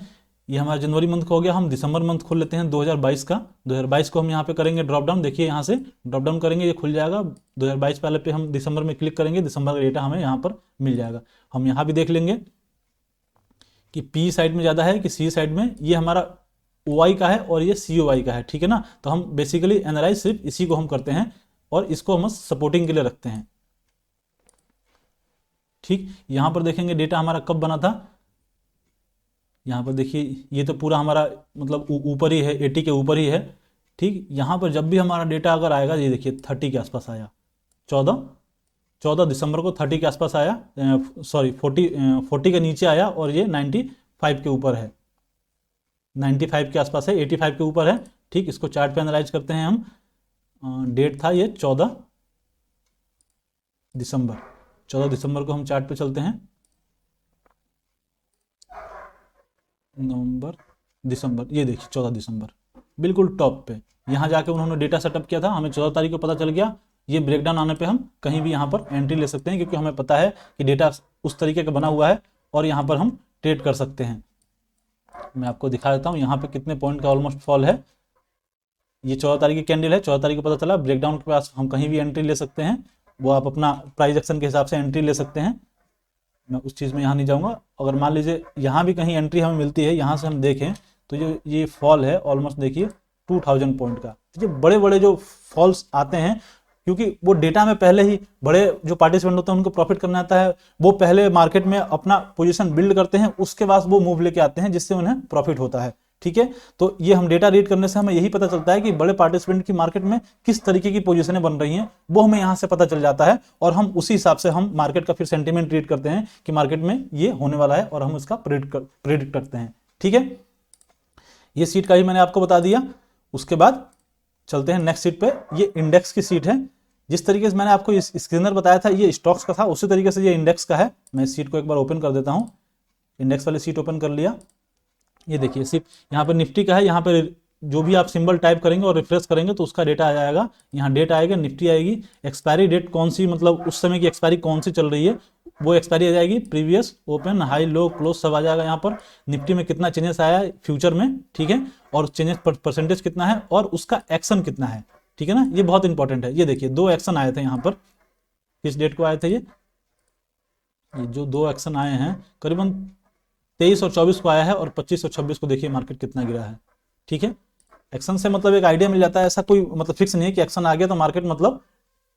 ये हमारा जनवरी मंथ का हो गया। हम दिसंबर मंथ खोल लेते हैं 2022 का। 2022 को हम यहाँ पे करेंगे ड्रॉप डाउन। देखिए यहाँ से ड्रॉप डाउन करेंगे, ये खुल जाएगा। 2022 वाले पे हम दिसंबर में क्लिक करेंगे, दिसंबर का डेटा हमें यहाँ पर मिल जाएगा। हम यहाँ भी देख लेंगे कि पी साइड में ज़्यादा है कि सी साइड में। ये हमारा OI का है और ये COI का है। ठीक है ना, तो हम बेसिकली एनालाइज सिर्फ इसी को हम करते हैं और इसको हम सपोर्टिंग के लिए रखते हैं। ठीक, यहाँ पर देखेंगे डेटा हमारा कब बना था। यहाँ पर देखिए ये तो पूरा हमारा मतलब ऊपर ही है, 80 के ऊपर ही है। ठीक, यहाँ पर जब भी हमारा डेटा अगर आएगा, ये देखिए 30 के आसपास आया, 14 दिसंबर को 30 के आसपास आया, सॉरी 40 के नीचे आया और ये 95 के ऊपर है, 95 के आसपास है, 85 के ऊपर है। ठीक, इसको चार्ट पे एनालाइज करते हैं हम। डेट था ये 14 दिसंबर, 14 दिसंबर को हम चार्ट पे चलते हैं। नवंबर, दिसंबर, ये देखिए 14 दिसंबर बिल्कुल टॉप पे। यहाँ जाके उन्होंने डेटा सेटअप किया था, हमें 14 तारीख को पता चल गया। ये ब्रेकडाउन आने पे हम कहीं भी यहाँ पर एंट्री ले सकते हैं, क्योंकि हमें पता है कि डेटा उस तरीके का बना हुआ है और यहाँ पर हम ट्रेड कर सकते हैं। मैं आपको दिखा देता हूँ यहाँ पे कितने पॉइंट का ऑलमोस्ट फॉल है। ये 14 तारीख की कैंडल है, 14 तारीख को पता चला। ब्रेकडाउन के पास हम कहीं भी एंट्री ले सकते हैं, वो आप अपना प्राइस एक्शन के हिसाब से एंट्री ले सकते हैं। मैं उस चीज़ में यहाँ नहीं जाऊँगा। अगर मान लीजिए यहाँ भी कहीं एंट्री हमें मिलती है, यहाँ से हम देखें तो ये फॉल है ऑलमोस्ट देखिए 2000 पॉइंट का। ये बड़े बड़े जो फॉल्स आते हैं, क्योंकि वो डेटा में पहले ही बड़े जो पार्टिसिपेंट होते हैं उनको प्रॉफिट करना आता है, वो पहले मार्केट में अपना पोजीशन बिल्ड करते हैं, उसके बाद वो मूव लेके आते हैं जिससे उन्हें प्रॉफिट होता है। ठीक है, तो ये हम डेटा रीड करने से हमें यही पता चलता है कि बड़े पार्टिसिपेंट की मार्केट में किस तरीके की पोजीशनें बन रही हैं, वो हमें यहाँ से पता चल जाता है और हम उसी हिसाब से हम मार्केट का फिर सेंटीमेंट रीड करते हैं कि मार्केट में ये होने वाला है और हम इसका प्रेडिक्ट करते हैं। ठीक है, ये सीट का ही मैंने आपको बता दिया। उसके बाद चलते हैं नेक्स्ट सीट पे। ये इंडेक्स की सीट है। जिस तरीके से मैंने आपको स्क्रीनर बताया था ये स्टॉक्स का था, उसी तरीके से ये इंडेक्स का है। मैं इस सीट को एक बार ओपन कर देता हूँ। इंडेक्स वाली सीट ओपन कर लिया। ये देखिए सिर्फ यहाँ पर निफ्टी का है। यहाँ पर जो भी आप सिंबल टाइप करेंगे और रिफ्रेश करेंगे तो उसका डेटा आ जाएगा। यहाँ डेट आएगा, निफ्टी आएगी, एक्सपायरी डेट कौन सी, मतलब उस समय की एक्सपायरी कौन सी चल रही है वो एक्सपायरी आ जाएगी, प्रीवियस, ओपन, हाई, लो, क्लोज सब आ जाएगा यहाँ पर। निफ्टी में कितना चेंजेस आया है फ्यूचर में, ठीक है, और चेंजेस परसेंटेज कितना है और उसका एक्शन कितना है। ठीक है ना, ये बहुत इंपॉर्टेंट है। ये देखिए 2 एक्शन आए थे यहाँ पर। किस डेट को आए थे ये जो 2 एक्शन आए हैं करीबन 23 और 24 को आया है और 25 और 26 को देखिए मार्केट कितना गिरा है। ठीक है, एक्शन से मतलब एक आइडिया मिल जाता है। ऐसा कोई मतलब फिक्स नहीं है कि एक्शन आ गया तो मार्केट मतलब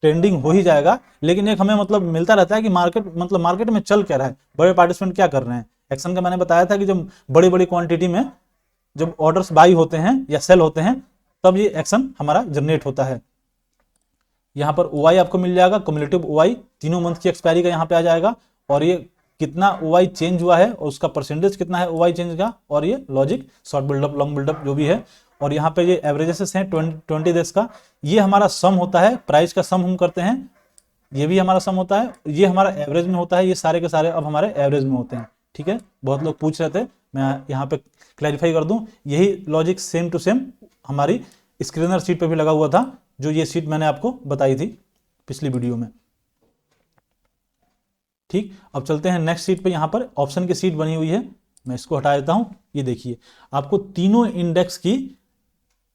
ट्रेंडिंग हो ही जाएगा, लेकिन एक हमें मतलब मिलता रहता है कि मार्केट में चल क्या रहा है, बड़े पार्टिसिपेंट क्या कर रहे हैं। एक्शन का मैंने बताया था कि जब बड़ी बड़ी क्वांटिटी में जब ऑर्डर्स बाई होते हैं या सेल होते हैं तब ये एक्शन हमारा जनरेट होता है। यहाँ पर OI आपको मिल जाएगा, क्युमुलेटिव OI तीनों मंथ की एक्सपायरी का यहाँ पे आ जाएगा, और ये कितना OI चेंज हुआ है और उसका परसेंटेज कितना है OI चेंज का, और ये logic, short buildup, long buildup जो भी है, और यहाँ पे ये एवरेजेस हैं 20 डेज का। ये हमारा सम होता है, प्राइस का सम हम करते हैं, ये भी हमारा सम होता है, ये हमारा एवरेज में होता है, ये सारे के सारे अब हमारे एवरेज में होते हैं। ठीक है, बहुत लोग पूछ रहे थे, मैं यहाँ पे क्लैरिफाई कर दूं, यही लॉजिक सेम टू सेम हमारी स्क्रीनर शीट पे भी लगा हुआ था, जो ये शीट मैंने आपको बताई थी पिछली वीडियो में। ठीक, अब चलते हैं नेक्स्ट शीट पे। यहाँ पर ऑप्शन की शीट बनी हुई है, मैं इसको हटा देता हूं। ये देखिए, आपको तीनों इंडेक्स की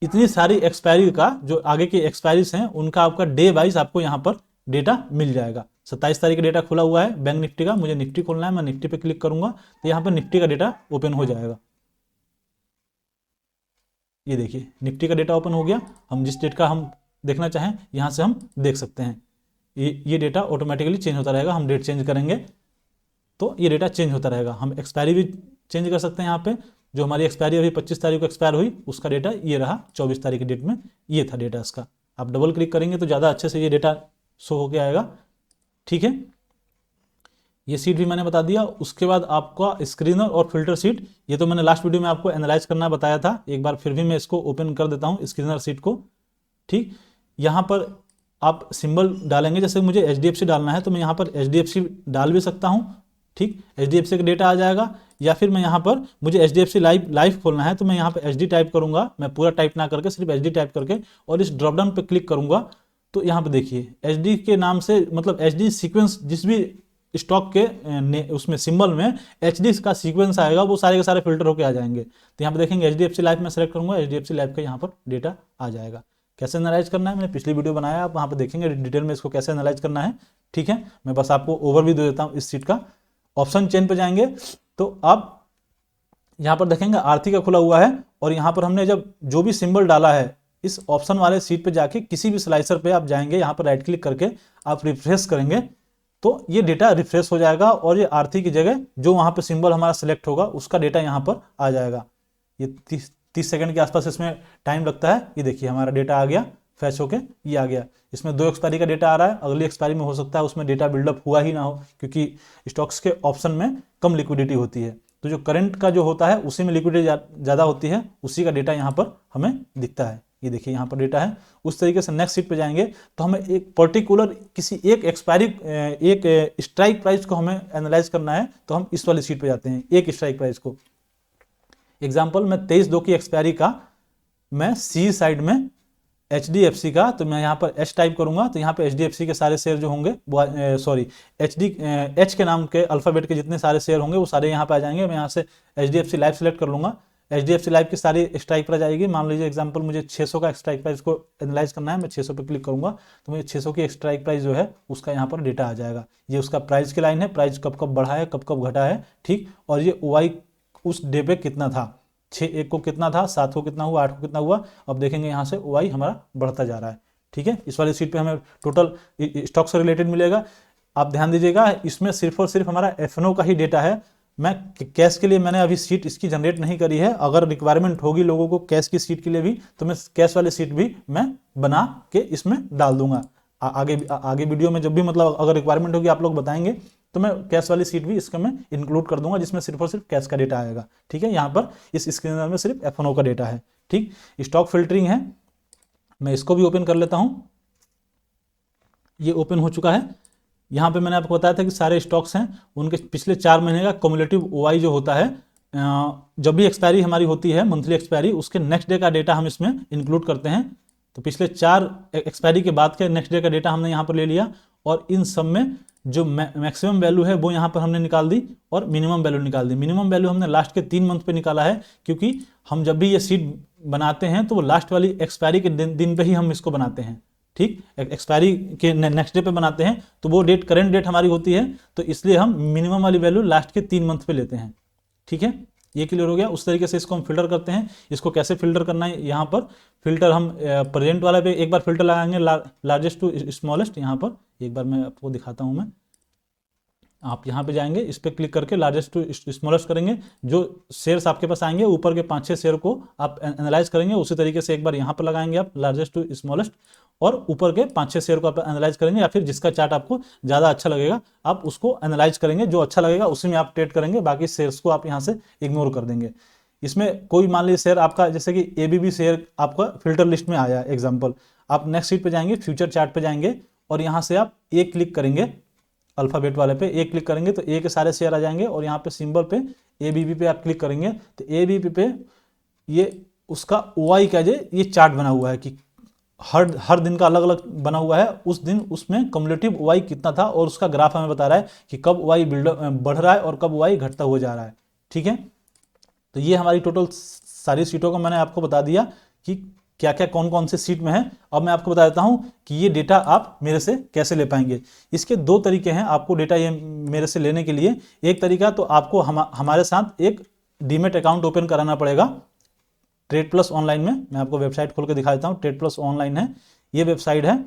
इतनी सारी एक्सपायरी का, जो आगे की एक्सपायरीज हैं उनका आपका डे वाइज आपको यहाँ पर डेटा मिल जाएगा। 27 तारीख का डेटा खुला हुआ है बैंक निफ्टी का, मुझे निफ्टी खोलना है, मैं निफ्टी पे क्लिक करूंगा तो यहाँ पर निफ्टी का डेटा ओपन हो जाएगा। ये देखिए, निफ्टी का डेटा ओपन हो गया। हम जिस डेट का हम देखना चाहें यहाँ से हम देख सकते हैं। ये डेटा ऑटोमेटिकली चेंज होता रहेगा, हम डेट चेंज करेंगे तो ये डेटा चेंज होता रहेगा। हम एक्सपायरी भी चेंज कर सकते हैं। यहाँ पे जो हमारी एक्सपायरी अभी 25 तारीख को एक्सपायर हुई, उसका डेटा ये रहा, 24 तारीख की डेट में ये था डेटा इसका। आप डबल क्लिक करेंगे तो ज़्यादा अच्छे से ये डेटा शो होके आएगा। ठीक है, ये सीट भी मैंने बता दिया। उसके बाद आपका स्क्रीनर और फिल्टर सीट, ये तो मैंने लास्ट वीडियो में आपको एनालाइज करना बताया था, एक बार फिर भी मैं इसको ओपन कर देता हूँ स्क्रीनर सीट को। ठीक, यहाँ पर आप सिंबल डालेंगे, जैसे मुझे HDFC डालना है तो मैं यहाँ पर HDFC डाल भी सकता हूँ। ठीक, HDFC का डेटा आ जाएगा, या फिर मैं यहाँ पर मुझे HDFC लाइफ खोलना है तो मैं यहाँ पर HD टाइप करूँगा, मैं पूरा टाइप ना करके सिर्फ HD टाइप करके और इस ड्रॉप डाउन पे क्लिक करूँगा तो यहाँ पे देखिए HD के नाम से, मतलब HD सीक्वेंस, जिस भी स्टॉक के उसमें सिंबल में HD का सीक्वेंस आएगा वो सारे के सारे फिल्टर होके आ जाएंगे। तो यहाँ पे देखेंगे HDFC लाइफ में सेलेक्ट करूँगा, HDFC लाइफ का यहाँ पर डेटा आ जाएगा। कैसे एनालाइज करना है मैंने पिछली वीडियो बनाया है, आप वहाँ पे देखेंगे डिटेल में इसको कैसे एनालाइज करना है। ठीक है, मैं बस आपको ओवरव्यू दे देता हूँ इस सीट का। ऑप्शन चेन पे जाएंगे तो आप यहाँ पर देखेंगे आर्थिक का खुला हुआ है, और यहाँ पर हमने जब जो भी सिंबल डाला है इस ऑप्शन वाले सीट पे जाके किसी भी स्लाइसर पे आप जाएंगे, यहाँ पर राइट क्लिक करके आप रिफ्रेश करेंगे तो ये डेटा रिफ्रेश हो जाएगा, और ये आर्थिक की जगह जो वहाँ पे सिंबल हमारा सिलेक्ट होगा उसका डेटा यहाँ पर आ जाएगा। ये 30 सेकंड के आसपास इसमें टाइम लगता है। ये देखिए हमारा डेटा आ गया, फैच होके ये आ गया। इसमें 2 एक्सपायरी का डेटा आ रहा है, अगली एक्सपायरी में हो सकता है उसमें डेटा बिल्डअप हुआ ही ना हो, क्योंकि स्टॉक्स के ऑप्शन में कम लिक्विडिटी होती है, तो जो करंट का जो होता है उसी में लिक्विडिटी ज़्यादा होती है, उसी का डेटा यहाँ पर हमें दिखता है। ये देखिए यहाँ पर डेटा है। उस तरीके से नेक्स्ट सीट पे जाएंगे तो हमें एक पर्टिकुलर किसी एक एक्सपायरी, एक स्ट्राइक प्राइस को हमें एनालाइज करना है, तो हम इस वाली सीट पे जाते हैं, एक स्ट्राइक प्राइस को। एग्जाम्पल, मैं 23/2 की एक्सपायरी का मैं सी साइड में HDFC का, तो मैं यहाँ पर H टाइप करूंगा तो यहाँ पे HDFC के सारे शेयर जो होंगे, सॉरी H के नाम के अल्फाबेट के जितने सारे शेयर होंगे वो सारे यहाँ पे आ जाएंगे। मैं यहाँ से HDFC लाइफ सेलेक्ट कर लूंगा, HDFC लाइफ की सारी स्ट्राइक प्राइस आएगी। मान लीजिए एग्जांपल मुझे 600 का स्ट्राइक प्राइस को एनालाइज करना है, मैं 600 पे क्लिक करूंगा तो मुझे 600 की स्ट्राइक प्राइस जो है उसका यहाँ पर डेटा आ जाएगा। ये उसका प्राइस की लाइन है, प्राइस कब कब बढ़ा है कब कब घटा है। ठीक, और ये OI उस डे पे कितना था, 6/1 को कितना था, 7 को कितना हुआ, 8 को कितना हुआ। अब देखेंगे यहाँ से OI हमारा बढ़ता जा रहा है। ठीक है, इस वाली सीट पे हमें टोटल स्टॉक से रिलेटेड मिलेगा। आप ध्यान दीजिएगा, इसमें सिर्फ और सिर्फ हमारा F&O का ही डेटा है। मैं कैश के लिए मैंने अभी सीट इसकी जनरेट नहीं करी है, अगर रिक्वायरमेंट होगी लोगों को कैश की सीट के लिए भी तो मैं कैश वाली सीट भी मैं बना के इसमें डाल दूंगा। आगे वीडियो में जब भी मतलब अगर रिक्वायरमेंट होगी आप लोग बताएंगे तो मैं कैश वाली सीट भी इसका मैं इंक्लूड कर दूंगा, जिसमें सिर्फ और सिर्फ कैश का डेटा आएगा। ठीक है, यहाँ पर इस स्क्रीनर में सिर्फ F&O का डेटा है। ठीक, स्टॉक फिल्टरिंग है, मैं इसको भी ओपन कर लेता हूँ। ये ओपन हो चुका है। यहाँ पे मैंने आपको बताया था कि सारे स्टॉक्स हैं उनके पिछले 4 महीने का क्युमुलेटिव OI जो होता है, जब भी एक्सपायरी हमारी होती है मंथली एक्सपायरी, उसके नेक्स्ट डे का डेटा हम इसमें इंक्लूड करते हैं। तो पिछले 4 एक्सपायरी के बाद के नेक्स्ट डे का डेटा हमने यहाँ पर ले लिया, और इन सब में जो मैक्सिमम वैल्यू है वो यहाँ पर हमने निकाल दी और मिनिमम वैल्यू निकाल दी। मिनिमम वैल्यू हमने लास्ट के 3 मंथ पे निकाला है, क्योंकि हम जब भी ये सीट बनाते हैं तो वो लास्ट वाली एक्सपायरी के दिन पे ही हम इसको बनाते हैं। ठीक, एक्सपायरी के नेक्स्ट डे पे बनाते हैं तो वो डेट करंट डेट हमारी होती है, तो इसलिए हम मिनिमम वाली वैल्यू लास्ट के 3 मंथ पे लेते हैं। ठीक है, ये क्लियर हो गया। उस तरीके से इसको हम फिल्टर करते हैं। इसको कैसे फिल्टर करना है, यहाँ पर फिल्टर हम प्रेजेंट वाला पे एक बार फिल्टर लगाएंगे, लार्जेस्ट टू स्मॉलेस्ट। यहाँ पर एक बार मैं आपको दिखाता हूँ। मैं आप यहाँ पे जाएंगे, इस पर क्लिक करके लार्जेस्ट टू स्मॉलेस्ट करेंगे। जो शेयर्स आपके पास आएंगे ऊपर के 5-6 शेयर को आप एनालाइज करेंगे। उसी तरीके से एक बार यहाँ पर लगाएंगे आप लार्जेस्ट टू स्मॉलेस्ट, और ऊपर के 5-6 शेयर को आप एनालाइज करेंगे, या फिर जिसका चार्ट आपको ज़्यादा अच्छा लगेगा आप उसको एनालाइज करेंगे। जो अच्छा लगेगा उसी में आप ट्रेड करेंगे, बाकी शेयर्स को आप यहाँ से इग्नोर कर देंगे। इसमें कोई मान लीजिए शेयर आपका, जैसे कि एबीबी शेयर आपका फिल्टर लिस्ट में आया एग्जाम्पल, आप नेक्स्ट शीट पे जाएंगे, फ्यूचर चार्ट पे जाएंगे, और यहाँ से आप एक क्लिक करेंगे, अल्फाबेट वाले पे एक क्लिक करेंगे तो ए के सारे शेयर आ जाएंगे, और यहाँ पे सिंबल पे एबीबी पे आप क्लिक करेंगे तो एबीबी पे ये उसका ओआई का ये चार्ट बना हुआ है कि हर दिन का अलग अलग बना हुआ है। उस दिन उसमें कम्युलेटिव ओआई कितना था, और उसका ग्राफ हमें बता रहा है कि कब ओआई बढ़ रहा है और कब ओआई घटता हुआ जा रहा है। ठीक है, तो ये हमारी टोटल सारी सीटों का मैंने आपको बता दिया कि क्या क्या कौन कौन से सीट में है। अब मैं आपको बता देता हूं कि ये डेटा आप मेरे से कैसे ले पाएंगे। इसके दो तरीके हैं आपको डेटा ये मेरे से लेने के लिए। एक तरीका तो आपको हमारे साथ एक डीमेट अकाउंट ओपन कराना पड़ेगा ट्रेड प्लस ऑनलाइन में। मैं आपको वेबसाइट खोल के दिखा देता हूँ। ट्रेड प्लस ऑनलाइन है, ये वेबसाइट है,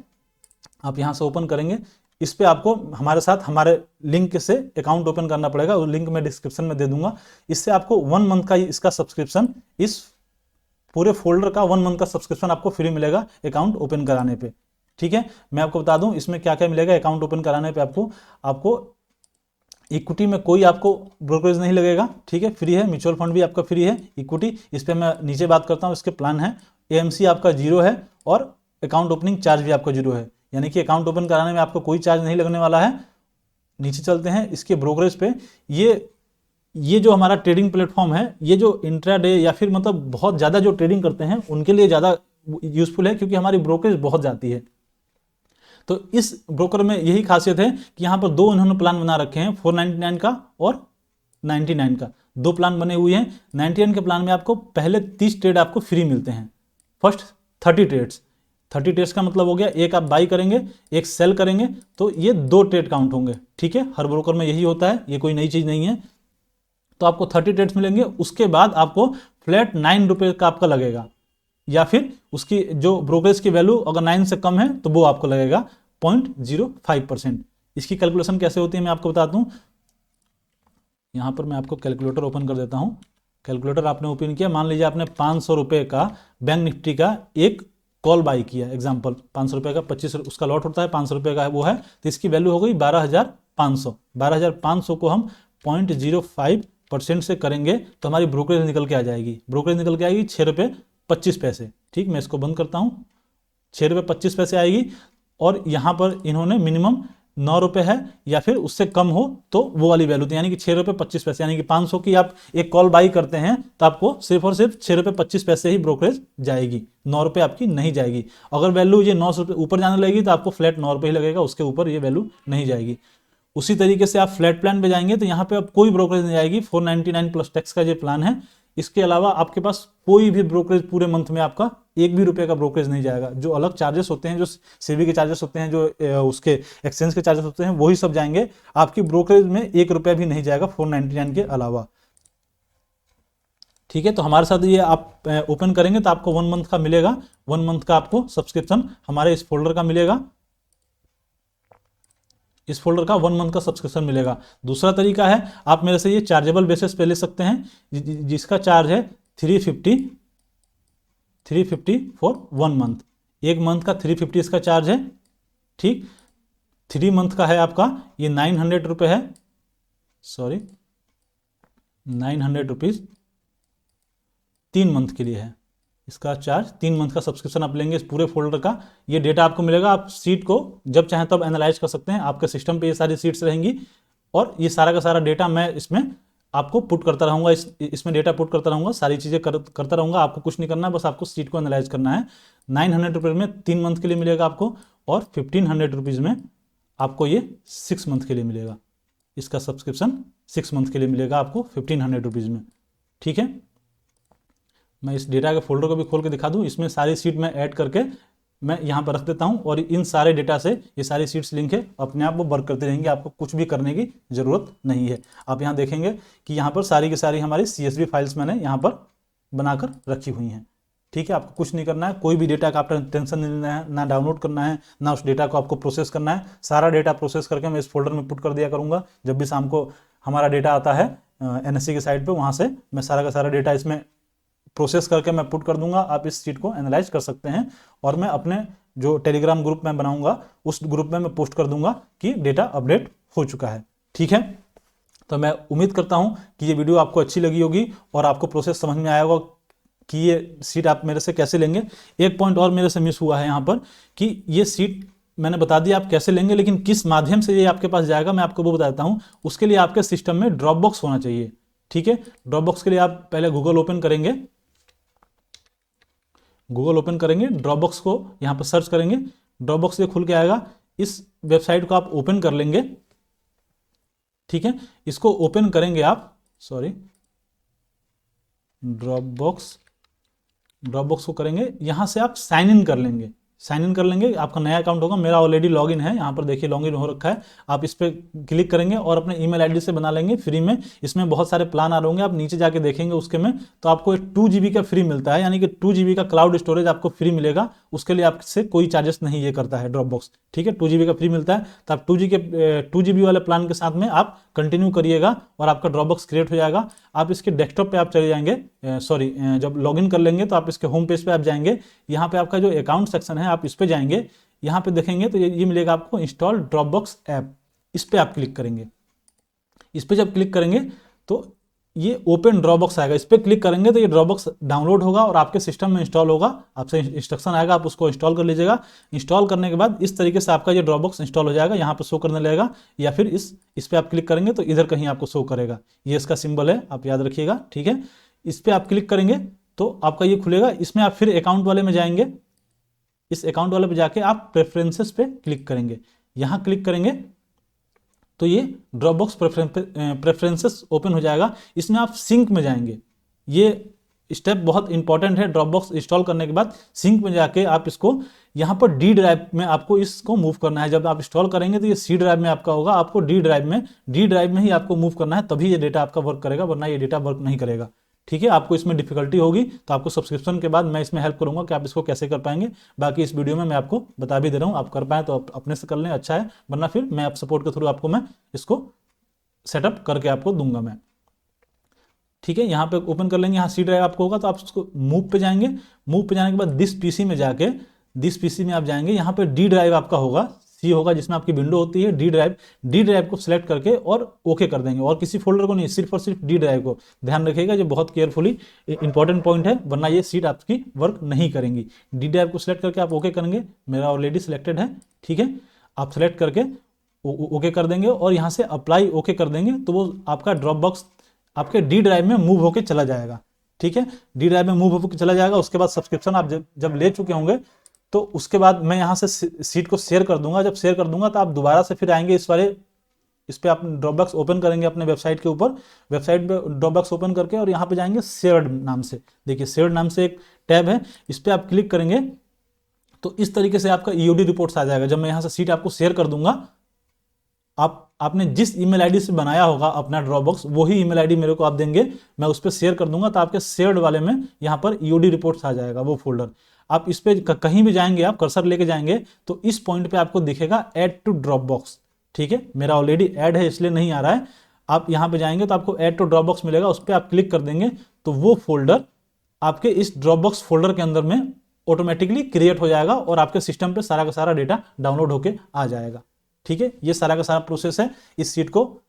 आप यहाँ से ओपन करेंगे। इस पे आपको हमारे साथ हमारे लिंक से अकाउंट ओपन करना पड़ेगा, वो लिंक मैं डिस्क्रिप्शन में दे दूंगा। इससे आपको 1 मंथ का इसका सब्सक्रिप्शन, इस पूरे फोल्डर का 1 मंथ का सब्सक्रिप्शन आपको फ्री मिलेगा अकाउंट ओपन कराने पे। ठीक है, मैं आपको बता दूं इसमें क्या क्या मिलेगा अकाउंट ओपन कराने पे। आपको इक्विटी में कोई आपको ब्रोकरेज नहीं लगेगा। ठीक है, फ्री है। म्यूचुअल फंड भी आपका फ्री है। इक्विटी इस पर मैं नीचे बात करता हूँ, इसके प्लान है। एएमसी आपका 0 है, और अकाउंट ओपनिंग चार्ज भी आपका 0 है, यानी कि अकाउंट ओपन कराने में आपको कोई चार्ज नहीं लगने वाला है। नीचे चलते हैं इसके ब्रोकरेज पे। ये जो हमारा ट्रेडिंग प्लेटफॉर्म है, ये जो इंट्राडे या फिर मतलब बहुत ज़्यादा जो ट्रेडिंग करते हैं उनके लिए ज़्यादा यूजफुल है, क्योंकि हमारी ब्रोकरेज बहुत जाती है। तो इस ब्रोकर में यही खासियत है कि यहाँ पर 2 इन्होंने प्लान बना रखे हैं, 499 का और 99 का। 2 प्लान बने हुए हैं। 99 के प्लान में आपको पहले 30 ट्रेड आपको फ्री मिलते हैं। फर्स्ट 30 ट्रेड्स, 30 ट्रेड्स का मतलब हो गया एक आप बाई करेंगे, एक सेल करेंगे, तो ये 2 ट्रेड काउंट होंगे। ठीक है, हर ब्रोकर में यही होता है, ये कोई नई चीज़ नहीं है। तो आपको 30 ट्रेड्स मिलेंगे। उसके बाद आपको फ्लैट 9 रुपये का आपका लगेगा, या फिर उसकी जो ब्रोकरेज की वैल्यू अगर 9 से कम है तो वो आपको लगेगा 0.05%। इसकी कैलकुलेशन कैसे होती है मैं आपको बताता हूँ। यहाँ पर मैं आपको कैलकुलेटर ओपन कर देता हूँ। कैलकुलेटर आपने ओपन किया, मान लीजिए आपने 500 रुपये का बैंक निफ्टी का एक कॉल बाई किया, एग्जाम्पल 500 रुपये का 25 उसका लॉट होता है, 500 रुपये का वो है, तो इसकी वैल्यू हो गई 12,500। 12,500 को हम 0.05% से करेंगे तो हमारी ब्रोकरेज निकल के आ जाएगी। ब्रोकरेज निकल के आएगी 6.25 रुपये। ठीक, मैं इसको बंद करता हूँ। 6.25 रुपये आएगी, और यहाँ पर इन्होंने मिनिमम 9 रुपये है या फिर उससे कम हो तो वो वाली वैल्यू थी, यानी कि 6.25 रुपये, यानी कि 500 की आप एक कॉल बाई करते हैं तो आपको सिर्फ और सिर्फ 6.25 रुपये ही ब्रोकरेज जाएगी, 9 रुपये आपकी नहीं जाएगी। अगर वैल्यू ये 9 रुपये ऊपर जाने लगेगी तो आपको फ्लैट 9 रुपये ही लगेगा, उसके ऊपर ये वैल्यू नहीं जाएगी। उसी तरीके से आप फ्लैट प्लान पे जाएंगे तो यहाँ पे अब कोई ब्रोकरेज नहीं आएगी। 499 प्लस टैक्स का ये प्लान है। इसके अलावा आपके पास कोई भी ब्रोकरेज पूरे मंथ में आपका 1 भी रुपये का ब्रोकरेज नहीं जाएगा। जो अलग चार्जेस होते हैं, जो सेबी के चार्जेस होते हैं, जो उसके एक्सचेंज के चार्जेस होते हैं, वही सब जाएंगे। आपकी ब्रोकरेज में 1 रुपया भी नहीं जाएगा 499 के अलावा। ठीक है, तो हमारे साथ ये आप ओपन करेंगे तो आपको 1 मंथ का मिलेगा। 1 मंथ का आपको सब्सक्रिप्शन हमारे इस फोल्डर का मिलेगा। इस फोल्डर का 1 मंथ का सब्सक्रिप्शन मिलेगा। दूसरा तरीका है, आप मेरे से ये चार्जेबल बेसिस पे ले सकते हैं, जिसका चार्ज है 350 फॉर 1 मंथ। 1 मंथ का 350 इसका चार्ज है। ठीक, 3 मंथ का है आपका ये 900 रुपये है, सॉरी 900 रुपीज़ 3 मंथ के लिए है इसका चार्ज। 3 मंथ का सब्सक्रिप्शन आप लेंगे इस पूरे फोल्डर का। ये डेटा आपको मिलेगा, आप सीट को जब चाहें तब एनालाइज कर सकते हैं। आपके सिस्टम पे ये सारी सीट्स रहेंगी, और ये सारा का सारा डेटा मैं इसमें आपको पुट करता रहूँगा। इसमें डेटा पुट करता रहूँगा, सारी चीज़ें करता रहूँगा। आपको कुछ नहीं करना है, बस आपको सीट को एनालाइज करना है। 900 रुपये में 3 मंथ के लिए मिलेगा आपको, और 1500 रुपीज़ में आपको ये 6 मंथ के लिए मिलेगा। इसका सब्सक्रिप्शन 6 मंथ के लिए मिलेगा आपको 1500 रुपीज़ में। ठीक है, मैं इस डेटा के फोल्डर को भी खोल के दिखा दूं। इसमें सारी सीट मैं ऐड करके मैं यहाँ पर रख देता हूँ और इन सारे डेटा से ये सारी शीट्स लिंक है, अपने आप वो वर्क करते रहेंगे, आपको कुछ भी करने की ज़रूरत नहीं है। आप यहाँ देखेंगे कि यहाँ पर सारी की सारी हमारी CSV फाइल्स मैंने यहाँ पर बनाकर रखी हुई हैं। ठीक है, आपको कुछ नहीं करना है, कोई भी डेटा का आप टेंशन नहीं लेना है, ना डाउनलोड करना है, ना उस डेटा को आपको प्रोसेस करना है। सारा डेटा प्रोसेस करके मैं इस फोल्डर में पुट कर दिया करूँगा। जब भी शाम को हमारा डेटा आता है NSE के साइट पे, वहाँ से मैं सारा का सारा डेटा इसमें प्रोसेस करके मैं पुट कर दूंगा। आप इस शीट को एनालाइज कर सकते हैं और मैं अपने जो टेलीग्राम ग्रुप में बनाऊंगा उस ग्रुप में मैं पोस्ट कर दूंगा कि डेटा अपडेट हो चुका है। ठीक है, तो मैं उम्मीद करता हूं कि ये वीडियो आपको अच्छी लगी होगी और आपको प्रोसेस समझ में आया होगा कि ये सीट आप मेरे से कैसे लेंगे। एक पॉइंट और मेरे से मिस हुआ है यहाँ पर कि ये सीट मैंने बता दिया आप कैसे लेंगे, लेकिन किस माध्यम से ये आपके पास जाएगा मैं आपको वो बता देता हूँ। उसके लिए आपके सिस्टम में ड्रॉपबॉक्स होना चाहिए। ठीक है, ड्रॉपबॉक्स के लिए आप पहले गूगल ओपन करेंगे, ड्रॉपबॉक्स को यहाँ पर सर्च करेंगे, ड्रॉपबॉक्स ये खुल के आएगा। इस वेबसाइट को आप ओपन कर लेंगे। ठीक है, इसको ओपन करेंगे आप, ड्रॉपबॉक्स को करेंगे, यहाँ से आप साइन इन कर लेंगे। आपका नया अकाउंट होगा, मेरा ऑलरेडी लॉगिन है, यहाँ पर देखिए लॉगिन हो रखा है। आप इस पर क्लिक करेंगे और अपने ईमेल आईडी से बना लेंगे फ्री में। इसमें बहुत सारे प्लान आ रहे होंगे, आप नीचे जाके देखेंगे उसके में, तो आपको एक 2 GB का फ्री मिलता है, यानी कि 2 GB का क्लाउड स्टोरेज आपको फ्री मिलेगा। उसके लिए आपसे कोई चार्जेस नहीं ये करता है ड्रॉपबॉक्स। ठीक है, 2 GB का फ्री मिलता है, तो आप 2 GB वाले प्लान के साथ में आप कंटिन्यू करिएगा और आपका ड्रॉपबॉक्स क्रिएट हो जाएगा। आप इसके डेस्कटॉप पे आप चले जाएंगे, जब लॉगिन कर लेंगे तो आप इसके होम पेज पे आप जाएंगे। यहाँ पे आपका जो अकाउंट सेक्शन है आप इस पे जाएंगे, यहाँ पे देखेंगे तो ये मिलेगा आपको इंस्टॉल ड्रॉपबॉक्स ऐप। इस पे आप क्लिक करेंगे। इस पे जब क्लिक करेंगे तो ये ओपन ड्रॉपबॉक्स आएगा। इस पे क्लिक करेंगे तो ये ड्रॉपबॉक्स डाउनलोड होगा और आपके सिस्टम में इंस्टॉल होगा। आपसे इंस्ट्रक्शन आएगा, आप उसको इंस्टॉल कर लीजिएगा। इंस्टॉल करने के बाद इस तरीके से आपका ये ड्रॉपबॉक्स इंस्टॉल हो जाएगा, यहाँ पे शो करने लगेगा, या फिर इस पे आप क्लिक करेंगे तो इधर कहीं आपको शो करेगा। ये इसका सिंबल है, आप याद रखिएगा। ठीक है, इस पे आप क्लिक करेंगे तो आपका ये खुलेगा। इसमें आप फिर अकाउंट वाले में जाएंगे, इस अकाउंट वाले पे जाके आप प्रेफरेंसेस पे क्लिक करेंगे। यहाँ क्लिक करेंगे तो ये ड्रॉपबॉक्स प्रेफरेंसेस ओपन हो जाएगा। इसमें आप सिंक में जाएंगे, ये स्टेप बहुत इंपॉर्टेंट है। ड्रॉपबॉक्स इंस्टॉल करने के बाद सिंक में जाके आप इसको यहाँ पर डी ड्राइव में आपको इसको मूव करना है। जब आप इंस्टॉल करेंगे तो ये सी ड्राइव में आपका होगा, आपको डी ड्राइव में ही आपको मूव करना है, तभी ये डेटा आपका वर्क करेगा, वरना ये डेटा वर्क नहीं करेगा। ठीक है, आपको इसमें डिफिकल्टी होगी तो आपको सब्सक्रिप्शन के बाद मैं इसमें हेल्प करूंगा कि आप इसको कैसे कर पाएंगे। बाकी इस वीडियो में मैं आपको बता भी दे रहा हूं, आप कर पाए तो आप अपने से कर लें, अच्छा है, वरना फिर मैं आप सपोर्ट के थ्रू आपको मैं इसको सेटअप करके आपको दूंगा मैं। ठीक है, यहाँ पे ओपन कर लेंगे, यहाँ सी ड्राइव आपको होगा तो आप उसको मूव पे जाएंगे। मूव पे जाने के बाद दिस पीसी में जाके दिस पीसी में आप जाएंगे, यहाँ पे डी ड्राइव आपका होगा, सी होगा जिसमें आपकी विंडो होती है, डी ड्राइव को सिलेक्ट करके और ओके कर देंगे, और किसी फोल्डर को नहीं, सिर्फ और सिर्फ डी ड्राइव को। ध्यान रखिएगा, ये बहुत केयरफुली इंपॉर्टेंट पॉइंट है, वरना ये सीट आपकी वर्क नहीं करेंगी। डी ड्राइव को सिलेक्ट करके आप ओके करेंगे, मेरा ऑलरेडी सिलेक्टेड है। ठीक है, आप सिलेक्ट करके ओके कर देंगे और यहाँ से अप्लाई ओके कर देंगे तो वो आपका ड्रॉपबॉक्स आपके डी ड्राइव में मूव होकर चला जाएगा। ठीक है, डी ड्राइव में मूव होकर चला जाएगा। उसके बाद सब्सक्रिप्शन आप जब ले चुके होंगे तो उसके बाद मैं यहाँ से सीट को शेयर कर दूंगा। जब शेयर कर दूंगा तो आप दोबारा से फिर आएंगे इस पे आप ड्रॉपबॉक्स ओपन करेंगे अपने वेबसाइट के ऊपर, वेबसाइट पे ड्रॉपबॉक्स ओपन करके और यहाँ पे जाएंगे शेयर्ड नाम से। देखिए शेयर्ड नाम से एक टैब है, इस पर आप क्लिक करेंगे तो इस तरीके से आपका ईओडी रिपोर्ट्स आ जाएगा। जब मैं यहाँ से सीट आपको शेयर कर दूंगा, आपने जिस ईमेल आईडी से बनाया होगा अपना ड्रॉपबॉक्स, वही ईमेल आईडी मेरे को आप देंगे, मैं उस पर शेयर कर दूंगा तो आपके शेयर्ड वाले में यहाँ पर ईओडी रिपोर्ट्स आ जाएगा वो फोल्डर। आप इस पे कहीं भी जाएंगे, आप कर्सर लेके जाएंगे तो इस पॉइंट पे आपको दिखेगा ऐड टू ड्रॉपबॉक्स। ठीक है, मेरा ऑलरेडी ऐड है इसलिए नहीं आ रहा है। आप यहाँ पे जाएंगे तो आपको ऐड टू ड्रॉपबॉक्स मिलेगा, उस पर आप क्लिक कर देंगे तो वो फोल्डर आपके इस ड्रॉपबॉक्स फोल्डर के अंदर में ऑटोमेटिकली क्रिएट हो जाएगा और आपके सिस्टम पे सारा का सारा डेटा डाउनलोड होकर आ जाएगा। ठीक है, ये सारा का सारा प्रोसेस है इस सीट को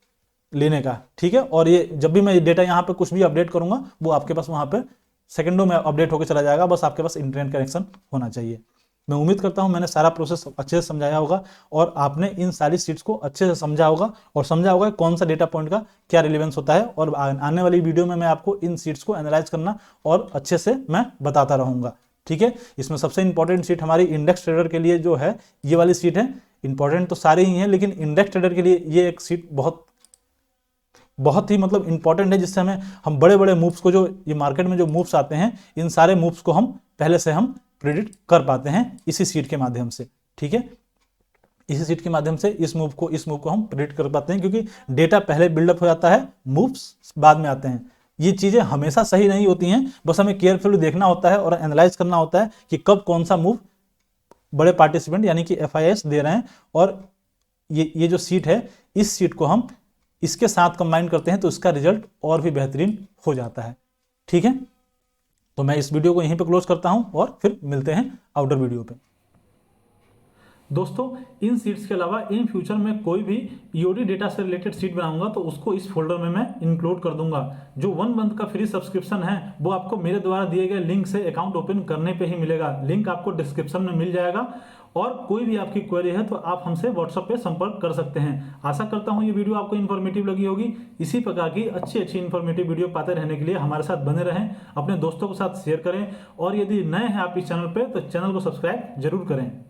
लेने का। ठीक है, और ये जब भी मैं डेटा यहाँ पे कुछ भी अपडेट करूंगा वो आपके पास वहाँ पे सेकंडों में अपडेट होकर चला जाएगा, बस आपके पास इंटरनेट कनेक्शन होना चाहिए। मैं उम्मीद करता हूं मैंने सारा प्रोसेस अच्छे से समझाया होगा और आपने इन सारी सीट्स को अच्छे से समझा होगा और समझा होगा कौन सा डेटा पॉइंट का क्या रिलेवेंस होता है। और आने वाली वीडियो में मैं आपको इन सीट्स को एनालाइज करना और अच्छे से मैं बताता रहूंगा। ठीक है, इसमें सबसे इंपॉर्टेंट सीट हमारी इंडेक्स ट्रेडर के लिए जो है ये वाली सीट है। इंपॉर्टेंट तो सारे ही हैं, लेकिन इंडेक्स ट्रेडर के लिए ये एक सीट बहुत ही मतलब इंपॉर्टेंट है, जिससे हम बड़े बड़े मूव्स को, जो ये मार्केट में जो मूव्स आते हैं, इन सारे मूव्स को हम पहले से हम प्रिडिक्ट कर पाते हैं इसी सीट के माध्यम से। ठीक है, इसी सीट के माध्यम से इस मूव को हम प्रिडिक्ट कर पाते हैं, क्योंकि डेटा पहले बिल्डअप हो जाता है, मूव्स बाद में आते हैं। ये चीजें हमेशा सही नहीं होती हैं, बस हमें केयरफुली देखना होता है और एनालाइज करना होता है कि कब कौन सा मूव बड़े पार्टिसिपेंट यानी कि FIS दे रहे हैं, और ये जो सीट है, इस सीट को हम इसके साथ कंबाइन करते हैं तो इसका रिजल्ट और भी बेहतरीन हो जाता है। ठीक है, तो मैं इस वीडियो को यहीं पे क्लोज करता हूं और फिर मिलते हैं आउटर वीडियो पे। दोस्तों, इन सीट्स के अलावा इन फ्यूचर में कोई भी EOD डेटा से रिलेटेड सीट बनाऊंगा तो उसको इस फोल्डर में मैं इंक्लूड कर दूंगा। जो 1 मंथ का फ्री सब्सक्रिप्शन है वो आपको मेरे द्वारा दिए गए लिंक से अकाउंट ओपन करने पे ही मिलेगा। लिंक आपको डिस्क्रिप्शन में मिल जाएगा, और कोई भी आपकी क्वेरी है तो आप हमसे व्हाट्सएप पे संपर्क कर सकते हैं। आशा करता हूँ ये वीडियो आपको इन्फॉर्मेटिव लगी होगी। इसी प्रकार की अच्छी इन्फॉर्मेटिव वीडियो पाते रहने के लिए हमारे साथ बने रहें, अपने दोस्तों के साथ शेयर करें, और यदि नए हैं आप इस चैनल पे तो चैनल को सब्सक्राइब जरूर करें।